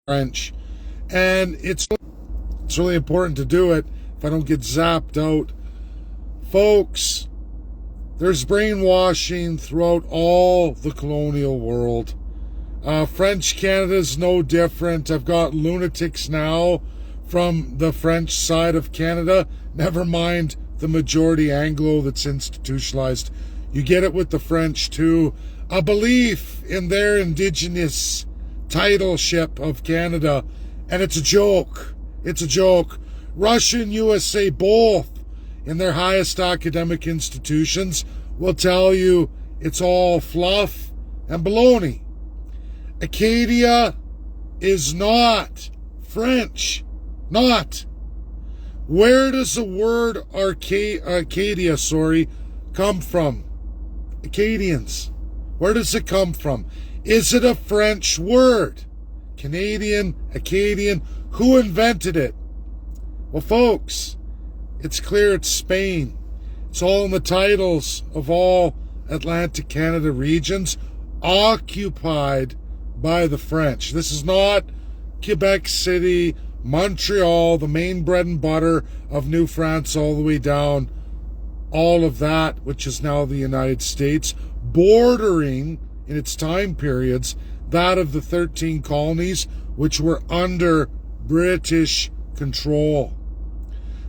French. And it's really important to do it if I don't get zapped out. Folks, there's brainwashing throughout all the colonial world. French Canada is no different. I've got lunatics now from the French side of Canada. Never mind the majority Anglo that's institutionalized. You get it with the French too. A belief in their indigenous titleship of Canada, and it's a joke. It's a joke. Russia and USA, both in their highest academic institutions, will tell you it's all fluff and baloney. Acadia is not French. Not. Where does the word Arcadia, come from? Acadians. Where does it come from? Is it a French word? Canadian, Acadian, who invented it? Well, folks, it's clear it's Spain. It's all in the titles of all Atlantic Canada regions occupied by the French. This is not Quebec City, Montreal, the main bread and butter of New France, all the way down, all of that, which is now the United States, bordering in its time periods that of the 13 colonies which were under British control.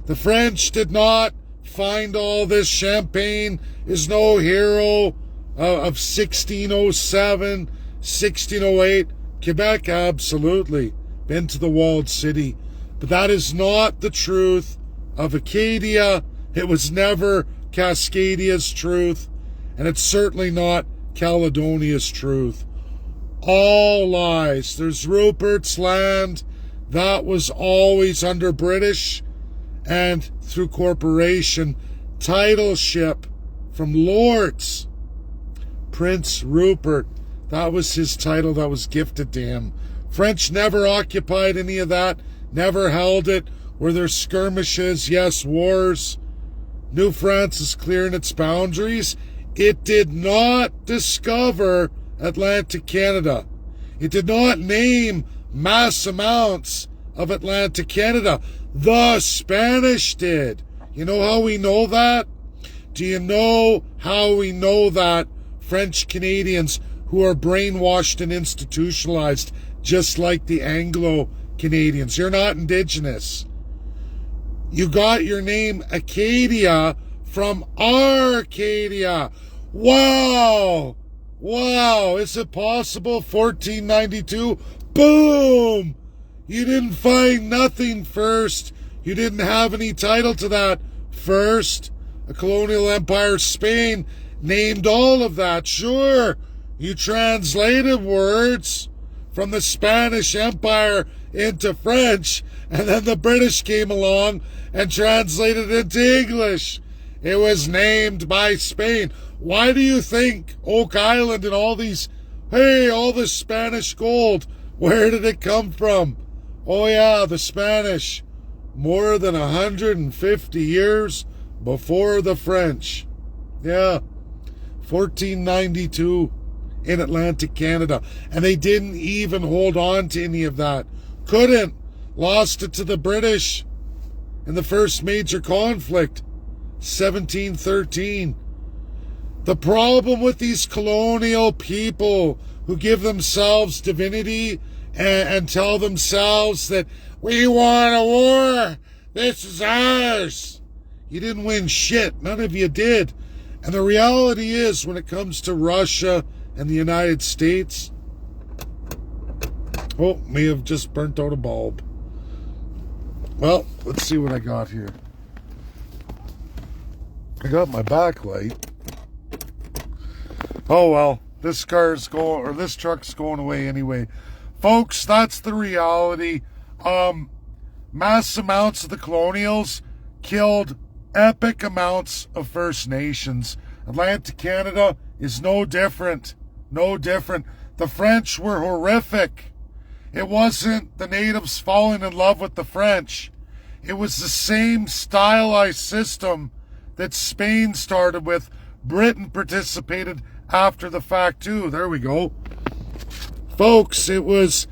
The French did not find all this. Champagne is no hero of 1607, 1608. Quebec, absolutely. Been to the walled city. But that is not the truth of Acadia. It was never Cascadia's truth. And it's certainly not Caledonia's truth. All lies. There's Rupert's Land. That was always under British and through corporation. Titleship from Lords. Prince Rupert. That was his title that was gifted to him. French never occupied any of that. Never held it. Were there skirmishes? Yes, wars. New France is clearing its boundaries. It did not discover Atlantic Canada. It did not name mass amounts of Atlantic Canada. The Spanish did. You know how we know that? Do you know how we know that? French Canadians who are brainwashed and institutionalized just like the Anglo Canadians. You're not indigenous. You got your name Acadia from Arcadia. Wow! Wow! Is it possible? 1492? Boom! You didn't find nothing first. You didn't have any title to that first. A colonial empire, Spain, named all of that. Sure, you translated words from the Spanish Empire into French, and then the British came along and translated it into English. It was named by Spain. Why do you think Oak Island and all these, all the Spanish gold, where did it come from? Oh yeah, the Spanish. More than 150 years before the French. Yeah, 1492 in Atlantic Canada. And they didn't even hold on to any of that. Couldn't. Lost it to the British in the first major conflict, 1713. The problem with these colonial people who give themselves divinity and tell themselves that we want a war, this is ours. You didn't win shit. None of you did. And the reality is, when it comes to Russia and the United States, may have just burnt out a bulb. Well, let's see what I got here. I got my backlight. Oh well, this truck's going away anyway. Folks, that's the reality. Mass amounts of the colonials killed epic amounts of First Nations. Atlantic Canada is no different. No different. The French were horrific. It wasn't the natives falling in love with the French. It was the same stylized system that Spain started with. Britain participated after the fact too. There we go. Folks, it was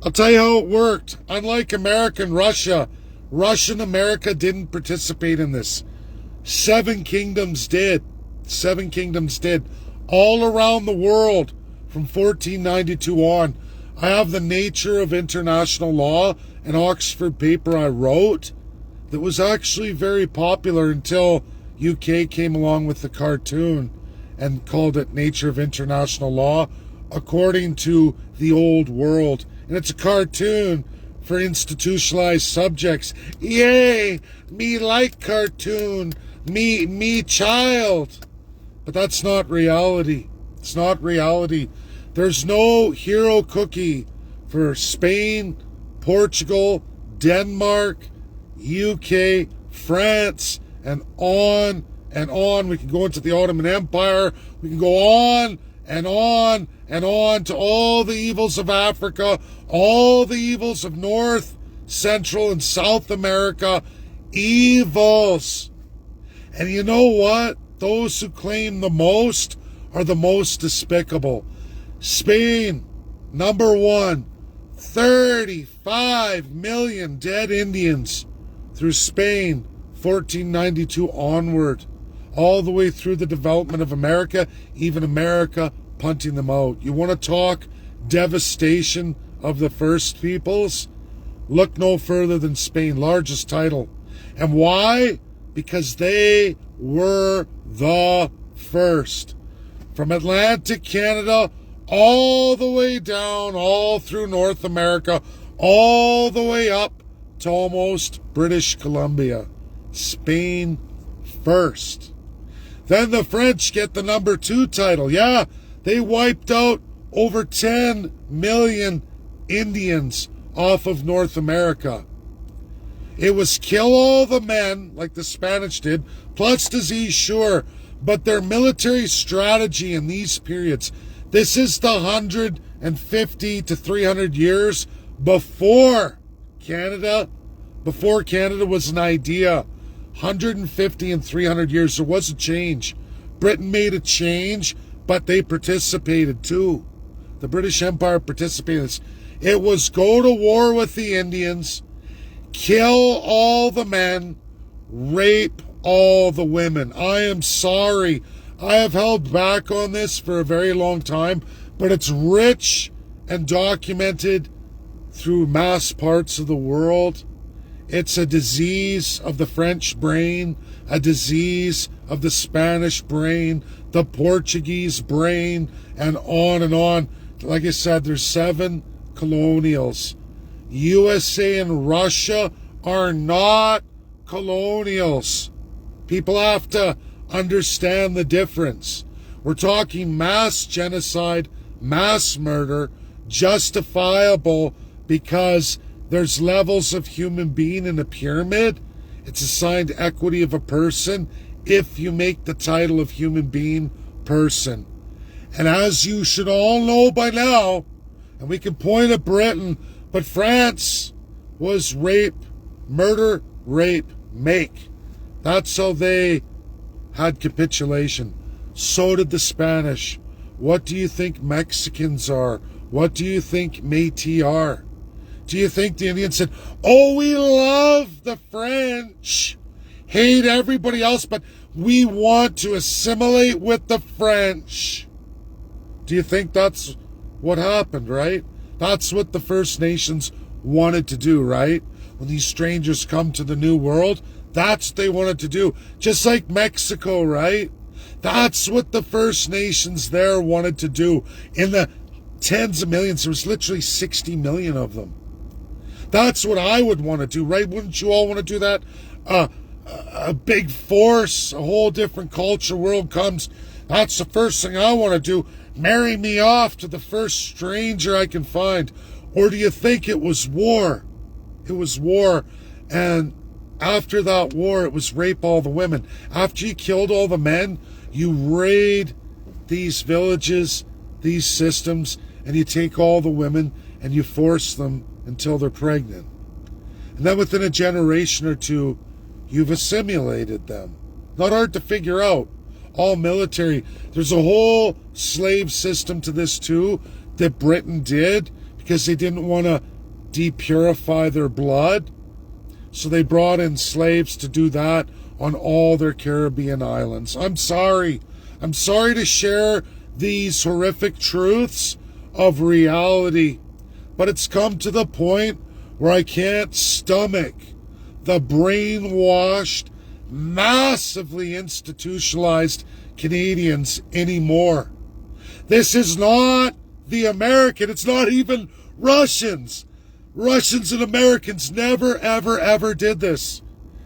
I'll tell you how it worked. Unlike America and Russia, Russia and America didn't participate in this. Seven kingdoms did. Seven kingdoms did. All around the world from 1492 on. I have the Nature of International Law, an Oxford paper I wrote that was actually very popular until UK came along with the cartoon and called it Nature of International Law, according to the old world. And it's a cartoon for institutionalized subjects. Yay! Me like cartoon. Me child. But that's not reality. It's not reality. There's no hero cookie for Spain, Portugal, Denmark, UK, France, and on and on. We can go into the Ottoman Empire. We can go on and on and on to all the evils of Africa, all the evils of North, Central, and South America. Evils. And you know what? Those who claim the most are the most despicable. Spain, number one, 35 million dead Indians through Spain, 1492 onward, all the way through the development of America, even America punting them out. You want to talk devastation of the First Peoples? Look no further than Spain, largest title. And why? Because they were the first. From Atlantic Canada all the way down, all through North America, all the way up to almost British Columbia. Spain first. Then the French get the number 2 title. Yeah, they wiped out over 10 million Indians off of North America. It was kill all the men, like the Spanish did, plus disease, sure, but their military strategy in these periods, this is the 150 to 300 years before Canada was an idea. 150 and 300 years, there was a change. Britain made a change, but they participated too. The British Empire participated in this. It was go to war with the Indians, kill all the men, rape all the women. I am sorry. I have held back on this for a very long time, but it's rich and documented through mass parts of the world. It's a disease of the French brain, a disease of the Spanish brain, the Portuguese brain, and on and on. Like I said, there's 7 colonials. USA and Russia are not colonials. People have to understand the difference. We're talking mass genocide, mass murder, justifiable because there's levels of human being in a pyramid. It's assigned equity of a person if you make the title of human being person. And as you should all know by now, and we can point at Britain, but France was rape, murder, rape, make. That's how they had capitulation. So did the Spanish. What do you think Mexicans are? What do you think Métis are? Do you think the Indians said, oh, we love the French, hate everybody else, but we want to assimilate with the French? Do you think that's what happened, right? That's what the First Nations wanted to do, right? When these strangers come to the New World, that's what they wanted to do. Just like Mexico, right? That's what the First Nations there wanted to do. In the tens of millions, there was literally 60 million of them. That's what I would want to do, right? Wouldn't you all want to do that? A big force, a whole different culture, world comes. That's the first thing I want to do. Marry me off to the first stranger I can find. Or do you think it was war? It was war. And after that war, it was rape all the women. After you killed all the men, you raid these villages, these systems, and you take all the women and you force them until they're pregnant. And then within a generation or two, you've assimilated them. Not hard to figure out. All military. There's a whole slave system to this too that Britain did because they didn't want to depurify their blood. So they brought in slaves to do that on all their Caribbean islands. I'm sorry. I'm sorry to share these horrific truths of reality, but it's come to the point where I can't stomach the brainwashed, massively institutionalized Canadians anymore. This is not the American. It's not even Russians. Russians and Americans never, ever, ever did this.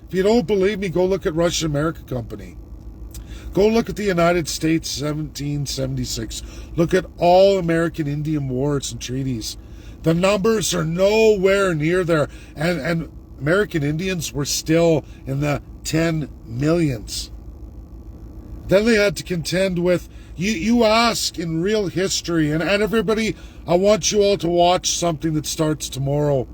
If you don't believe me, go look at Russian-American Company. Go look at the United States, 1776. Look at all American Indian wars and treaties. The numbers are nowhere near there. And American Indians were still in the 10 millions. Then they had to contend with, you ask in real history, and everybody, I want you all to watch something that starts tomorrow.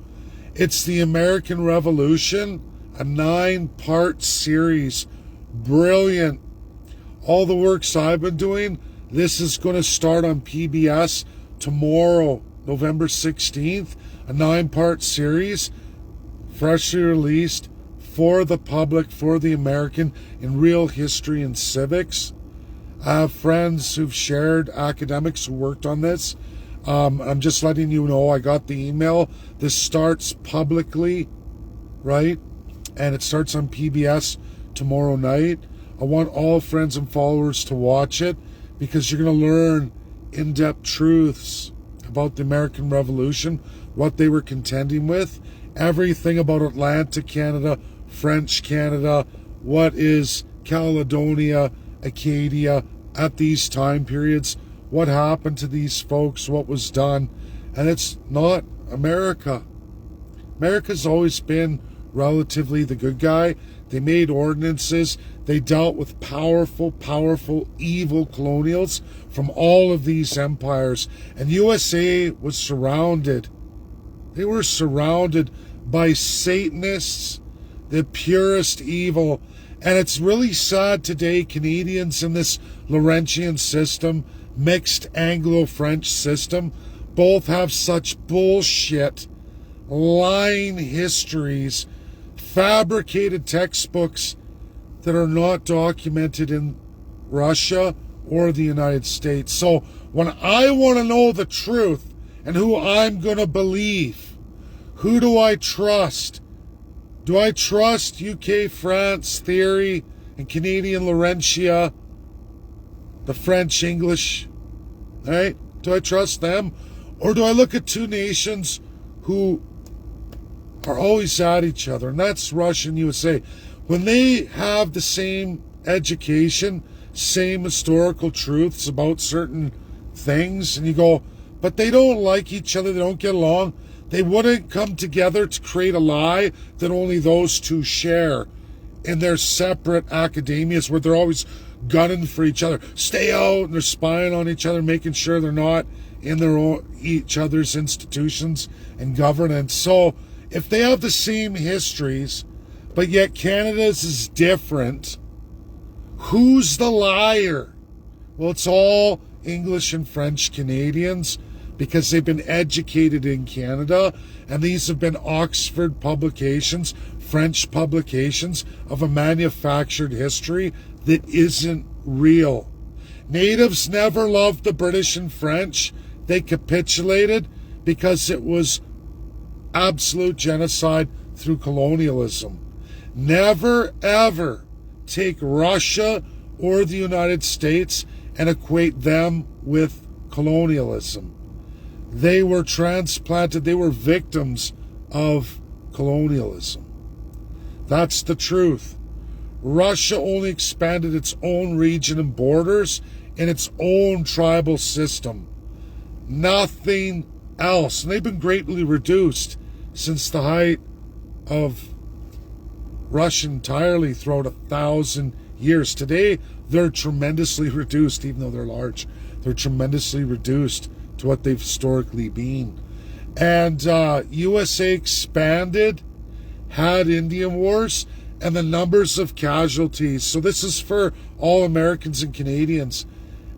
It's the American Revolution, a 9-part series. Brilliant. All the works I've been doing, this is going to start on PBS tomorrow, November 16th, a 9-part series, freshly released for the public, for the American, in real history and civics. I have friends who've shared, academics who worked on this. I'm just letting you know, I got the email. This starts publicly, right? And it starts on PBS tomorrow night. I want all friends and followers to watch it because you're going to learn in-depth truths about the American Revolution, what they were contending with, everything about Atlantic Canada, French Canada, what is Caledonia, Acadia at these time periods, what happened to these folks, what was done. And it's not America. America's always been relatively the good guy. They made ordinances. They dealt with powerful, evil colonials from all of these empires. And USA was surrounded. They were surrounded by Satanists, the purest evil. And it's really sad today, Canadians in this Laurentian system, mixed Anglo-French system, both have such bullshit, lying histories, fabricated textbooks that are not documented in Russia or the United States. So when I want to know the truth and who I'm going to believe, who do I trust? Do I trust UK, France theory and Canadian Laurentia, the French, English, right? Do I trust them? Or do I look at two nations who are always at each other? And that's Russia and USA. When they have the same education, same historical truths about certain things, and you go, but they don't like each other, they don't get along, they wouldn't come together to create a lie that only those two share in their separate academias where they're always gunning for each other. Stay out, and they're spying on each other, making sure they're not in their own, each other's institutions and governance. So if they have the same histories, but yet Canada's is different, who's the liar? Well, it's all English and French Canadians, because they've been educated in Canada, and these have been Oxford publications, French publications of a manufactured history that isn't real. Natives never loved the British and French. They capitulated because it was absolute genocide through colonialism. Never, ever take Russia or the United States and equate them with colonialism. They were transplanted, they were victims of colonialism. That's the truth. Russia only expanded its own region and borders in its own tribal system. Nothing else. And they've been greatly reduced since the height of Russia entirely throughout 1,000 years. Today, they're tremendously reduced, even though they're large. They're tremendously reduced to what they've historically been. And USA expanded, had Indian wars, and the numbers of casualties. So this is for all Americans and Canadians.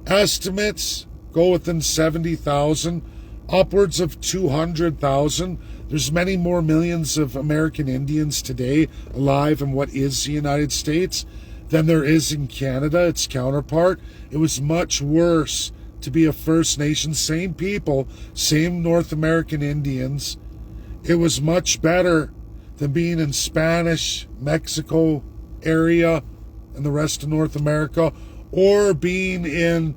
Estimates go within 70,000 upwards of 200,000. There's many more millions of American Indians today alive in what is the United States than there is in Canada, its counterpart. It was much worse to be a First Nation, same people, same North American Indians. It was much better than being in Spanish, Mexico area and the rest of North America, or being in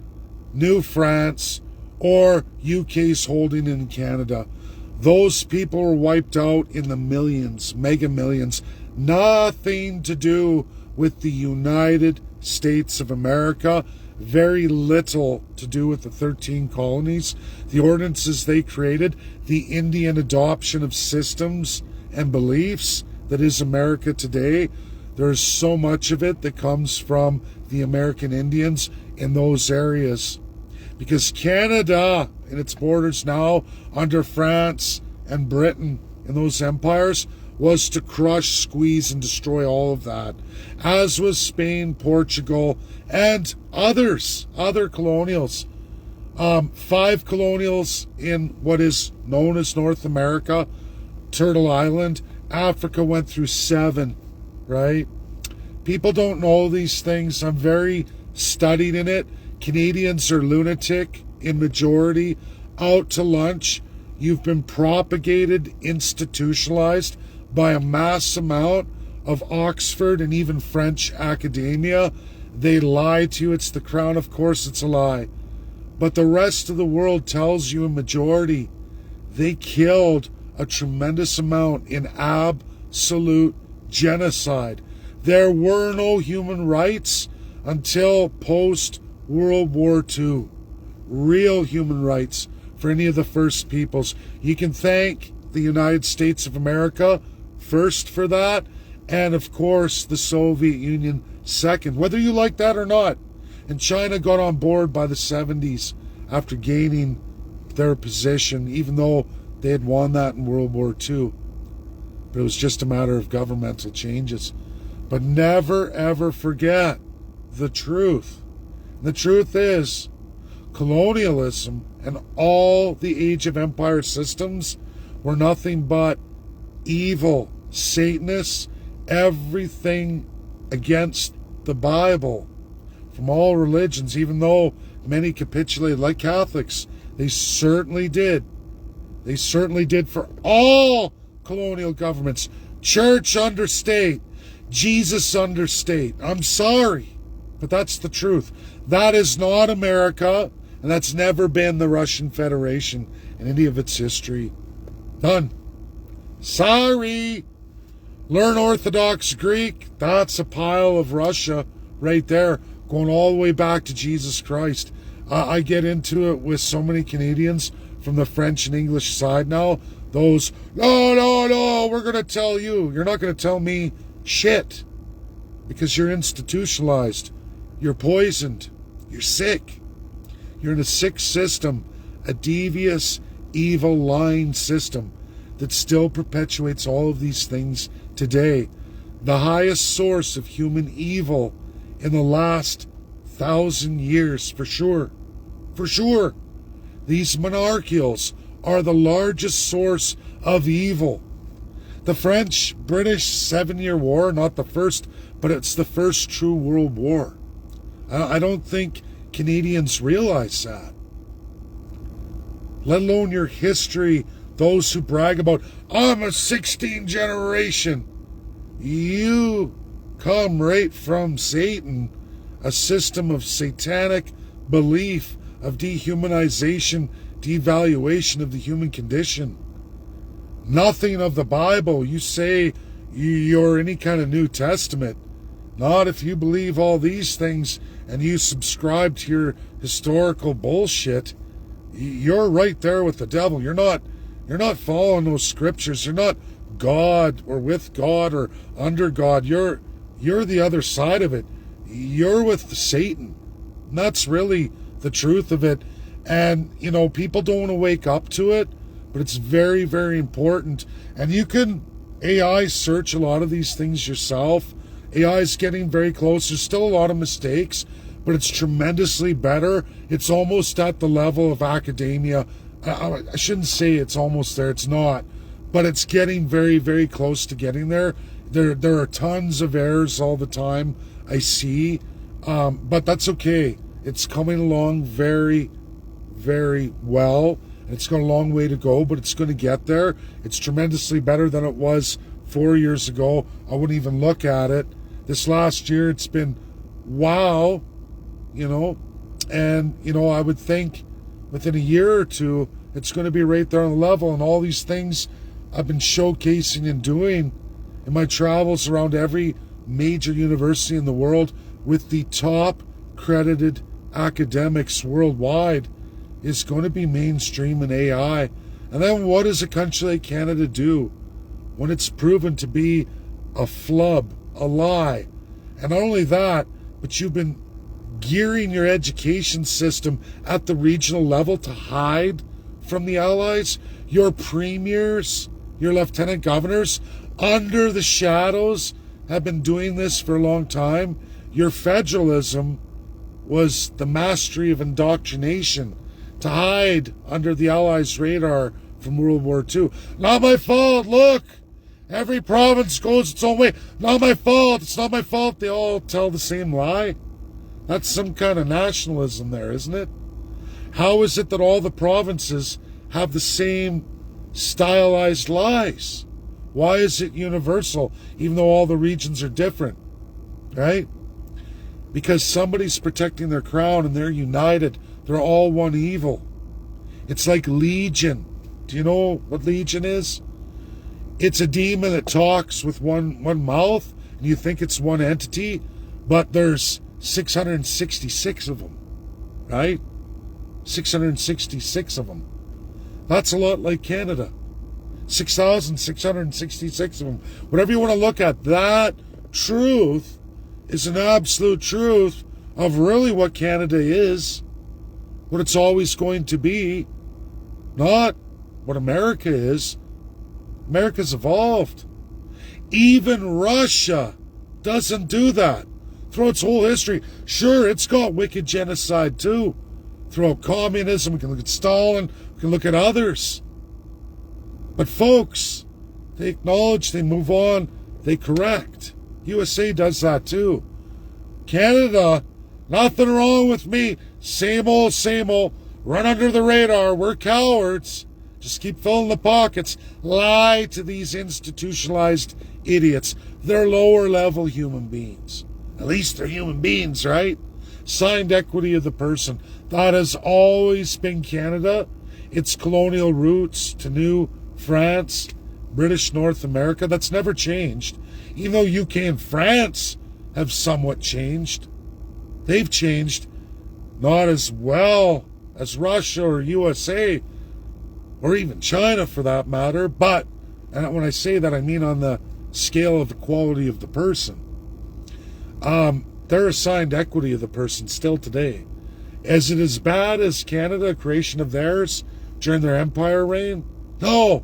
New France or UK's holding in Canada. Those people were wiped out in the millions, mega millions. Nothing to do with the United States of America. Very little to do with the 13 colonies, the ordinances they created, the Indian adoption of systems and beliefs that is America today. There's so much of it that comes from the American Indians in those areas. Because Canada and its borders now under France and Britain in those empires was to crush, squeeze, and destroy all of that, as was Spain, Portugal, and others, other colonials. 5 colonials in what is known as North America, Turtle Island. Africa went through 7, right? People don't know these things. I'm very studied in it. Canadians are lunatic in majority, out to lunch. You've been propagated, institutionalized by a mass amount of Oxford and even French academia. They lie to you. It's the crown. Of course it's a lie. But the rest of the world tells you in majority. They killed a tremendous amount in absolute genocide. There were no human rights until post-World War II. Real human rights for any of the first peoples. You can thank the United States of America first for that, and of course the Soviet Union second, whether you like that or not. And China got on board by the 70s after gaining their position, even though they had won that in World War II. But it was just a matter of governmental changes. But never ever forget the truth. The truth is, colonialism and all the Age of Empire systems were nothing but evil, Satanists, everything against the Bible from all religions, even though many capitulated, like Catholics. They certainly did. They certainly did for all colonial governments. Church under state, Jesus under state. I'm sorry, but that's the truth. That is not America, and that's never been the Russian Federation in any of its history. None. Sorry. Learn Orthodox Greek. That's a pile of Russia right there, going all the way back to Jesus Christ. I get into it with so many Canadians from the French and English side now. Those, no, we're going to tell you. You're not going to tell me shit, because you're institutionalized. You're poisoned. You're sick. You're in a sick system, a devious, evil, lying system that still perpetuates all of these things today. The highest source of human evil in the last 1,000 years, for sure. For sure. These monarchials are the largest source of evil. The French-British 7-Year War, not the first, but it's the first true world war. I don't think Canadians realize that. Let alone your history, those who brag about, I'm a 16th generation. You come right from Satan, a system of satanic belief, of dehumanization, devaluation of the human condition. Nothing of the Bible. You say you're any kind of New Testament. Not if you believe all these things and you subscribe to your historical bullshit. You're right there with the devil. You're not following those scriptures. You're not God or with God or under God. You're the other side of it. You're with Satan. And that's really the truth of it. And, people don't want to wake up to it, but it's very, very important. And you can AI search a lot of these things yourself. AI is getting very close. There's still a lot of mistakes, but it's tremendously better. It's almost at the level of academia I shouldn't say it's almost there. It's not. But it's getting very, very close to getting there. There are tons of errors all the time, I see. But that's okay. It's coming along very, very well. It's got a long way to go, but it's going to get there. It's tremendously better than it was 4 years ago. I wouldn't even look at it. This last year, it's been wow, and, I would think within a year or two, it's going to be right there on the level. And all these things I've been showcasing and doing in my travels around every major university in the world with the top credited academics worldwide is going to be mainstream in AI. And then what does a country like Canada do when it's proven to be a flub, a lie? And not only that, but you've been gearing your education system at the regional level to hide from the allies. Your premiers, your lieutenant governors, under the shadows, have been doing this for a long time. Your federalism was the mastery of indoctrination to hide under the Allies' radar from World War II. Not my fault, look! Every province goes its own way. Not my fault, it's not my fault. They all tell the same lie. That's some kind of nationalism there, isn't it? How is it that all the provinces have the same stylized lies? Why is it universal, even though all the regions are different? Right? Because somebody's protecting their crown and they're united. They're all one evil. It's like Legion. Do you know what Legion is? It's a demon that talks with one mouth, and you think it's one entity, but there's 666 of them, right? 666 of them. That's a lot like Canada. 6,666 of them. Whatever you want to look at, that truth is an absolute truth of really what Canada is, what it's always going to be, not what America is. America's evolved. Even Russia doesn't do that. Throughout its whole history, sure, it's got wicked genocide too. Throughout communism, we can look at Stalin, we can look at others. But folks, they acknowledge, they move on, they correct. USA does that too. Canada, nothing wrong with me. Same old, run under the radar. We're cowards. Just keep filling the pockets. Lie to these institutionalized idiots. They're lower level human beings. At least they're human beings, right? Signed equity of the person. That has always been Canada. Its colonial roots to New France, British North America, that's never changed. Even though UK and France have somewhat changed, they've changed not as well as Russia or USA or even China for that matter, but, and when I say that I mean on the scale of the quality of the person. They're assigned equity of the person still today. Is it as bad as Canada, a creation of theirs during their empire reign? No,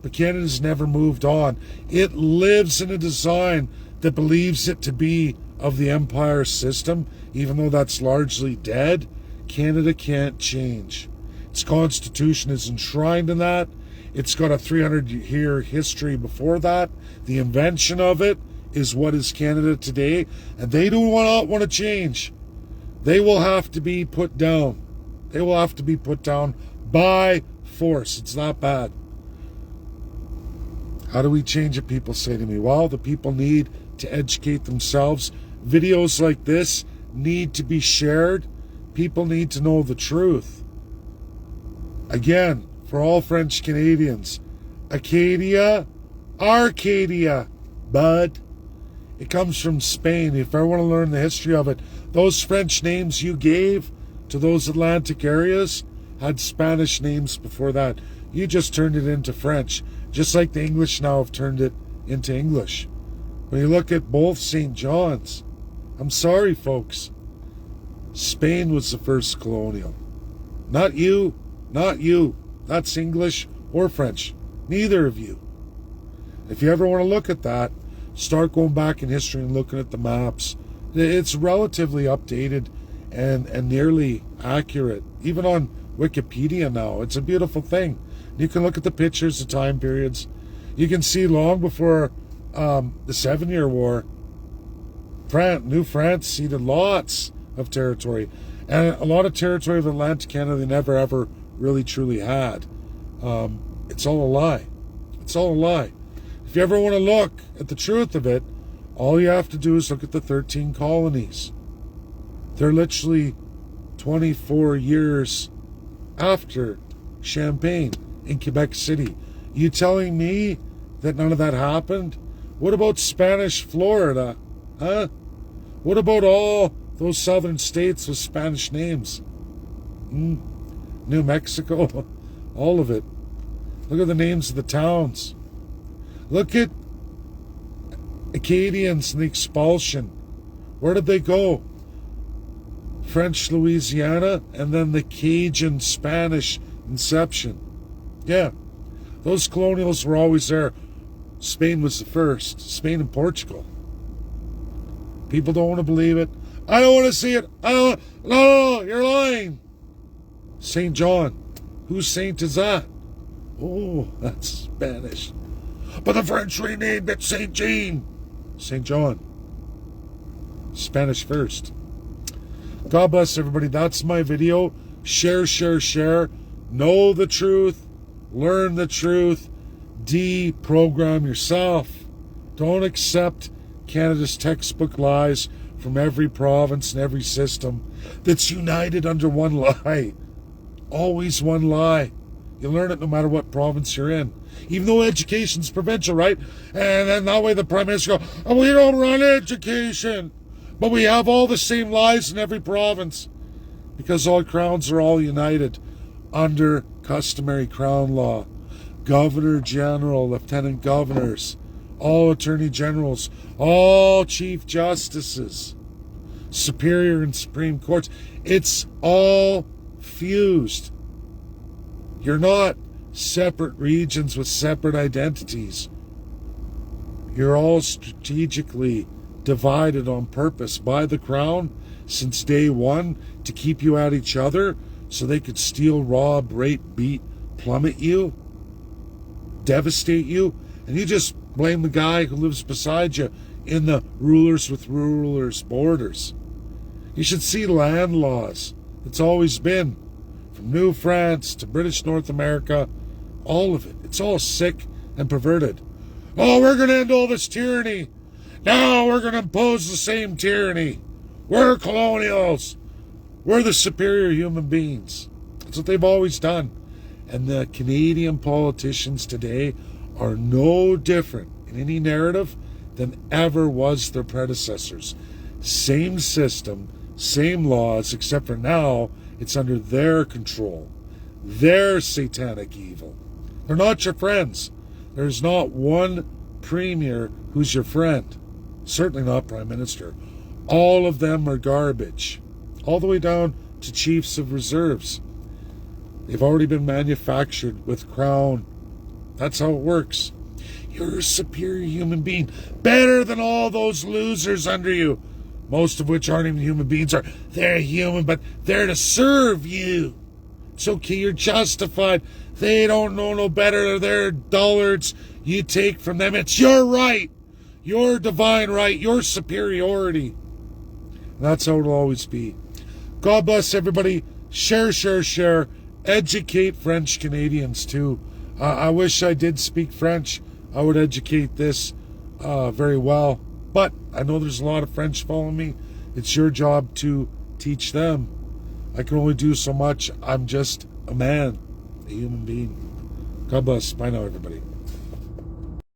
but Canada's never moved on. It lives in a design that believes it to be of the empire system, even though that's largely dead. Canada can't change. Its constitution is enshrined in that. It's got a 300-year history before that. The invention of it is what is Canada today, and they do not want to change. They will have to be put down. They will have to be put down by force. It's not bad. How do we change it, people say to me? Well, the people need to educate themselves. Videos like this need to be shared. People need to know the truth. Again, for all French Canadians, Acadia, Arcadia, bud. It comes from Spain. If I want to learn the history of it, those French names you gave to those Atlantic areas had Spanish names before that. You just turned it into French, just like the English now have turned it into English. When you look at both St. John's, I'm sorry, folks, Spain was the first colonial. Not you, not you. That's English or French. Neither of you. If you ever want to look at that, start going back in history and looking at the maps. It's relatively updated and nearly accurate, even on Wikipedia now. It's a beautiful thing. You can look at the pictures, the time periods. You can see long before the 7 Year War, New France ceded lots of territory. And a lot of territory of Atlantic Canada they never ever really truly had. It's all a lie. It's all a lie. If you ever want to look at the truth of it, all you have to do is look at the 13 colonies. They're literally 24 years after Champagne in Quebec City. You telling me that none of that happened? What about Spanish Florida? Huh? What about all those southern states with Spanish names? New Mexico? All of it. Look at the names of the towns. Look at Acadians and the expulsion. Where did they go? French Louisiana, and then the Cajun Spanish inception. Yeah, those colonials were always there. Spain was the first. Spain and Portugal. People don't want to believe it. I don't want to see it. No, you're lying. St. John. Whose saint is that? Oh, that's Spanish. But the French renamed it St. Jean. St. John. Spanish first. God bless everybody. That's my video. Share, share, share. Know the truth. Learn the truth. Deprogram yourself. Don't accept Canada's textbook lies from every province and every system that's united under one lie. Always one lie. You learn it no matter what province you're in. Even though education's provincial, right? And then that way the Prime Minister goes, oh, we don't run education. But we have all the same lies in every province. Because all crowns are all united under customary crown law. Governor General, Lieutenant Governors, all Attorney Generals, all Chief Justices, Superior and Supreme Courts. It's all fused. You're not separate regions with separate identities. You're all strategically divided on purpose by the Crown since day one to keep you at each other so they could steal, rob, rape, beat, plummet you, devastate you, and you just blame the guy who lives beside you in the rulers with rulers borders. You should see land laws. It's always been from New France to British North America, all of it. It's all sick and perverted. Oh, we're going to end all this tyranny. Now we're going to impose the same tyranny. We're colonials. We're the superior human beings. That's what they've always done. And the Canadian politicians today are no different in any narrative than ever was their predecessors. Same system, same laws, except for now it's under their control. Their satanic evil. They're not your friends. There's not one premier who's your friend. Certainly not Prime Minister. All of them are garbage. All the way down to Chiefs of Reserves. They've already been manufactured with Crown. That's how it works. You're a superior human being. Better than all those losers under you. Most of which aren't even human beings. They're human, but they're to serve you. It's okay, you're justified. They don't know no better. They're dullards. You take from them. It's your right. Your divine right. Your superiority. And that's how it'll always be. God bless everybody. Share, share, share. Educate French Canadians too. I wish I did speak French. I would educate this very well. But I know there's a lot of French following me. It's your job to teach them. I can only do so much. I'm just a man, a human being. God bless. Bye now, everybody.